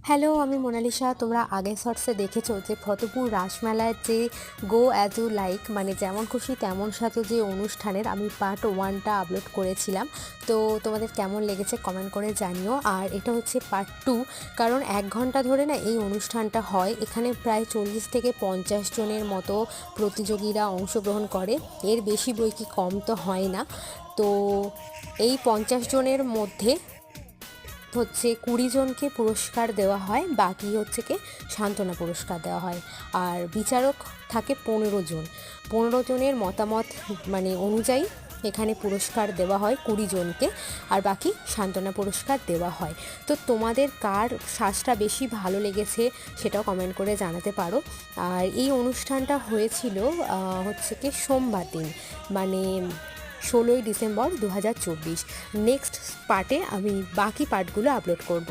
Hello, আমি Mona Lisa. তোমরা আগের শর্টসে দেখেছো যে ফতেপুর রাসমেলার যে গো অ্যাজ ইউ লাইক মানে যেমন খুশি তেমন সাজো যে অনুষ্ঠানের আমি পার্ট 1টা আপলোড করেছিলাম। তো তোমাদের কেমন লেগেছে কমেন্ট করে জানিও। আর এটা হচ্ছে পার্ট 2, কারণ 1 ঘন্টা ধরে না এই অনুষ্ঠানটা হয়। এখানে প্রায় 40 থেকে 50 জনের মতো প্রতিযোগীরা অংশগ্রহণ করে, এর বেশি বই কি কম তো হয় না। তো এই 50 জনের মধ্যে হচ্ছে 20 জনকে পুরস্কার দেওয়া হয়, বাকি হচ্ছে কি সান্ত্বনা পুরস্কার দেওয়া হয়। আর বিচারক থাকে 15 জনের মতামত মানে অনুযায়ী এখানে পুরস্কার দেওয়া হয় 20 জনকে, আর বাকি সান্ত্বনা পুরস্কার দেওয়া হয়। তো তোমাদের কার সাজটা বেশি ভালো লেগেছে সেটাও কমেন্ট করে জানাতে পারো। আর এই অনুষ্ঠানটা হয়েছিল হচ্ছে কি সোমবার দিন, মানে 16ই ডিসেম্বর 2024। নেক্সট পার্টে আমি বাকি পার্টগুলো আপলোড করব।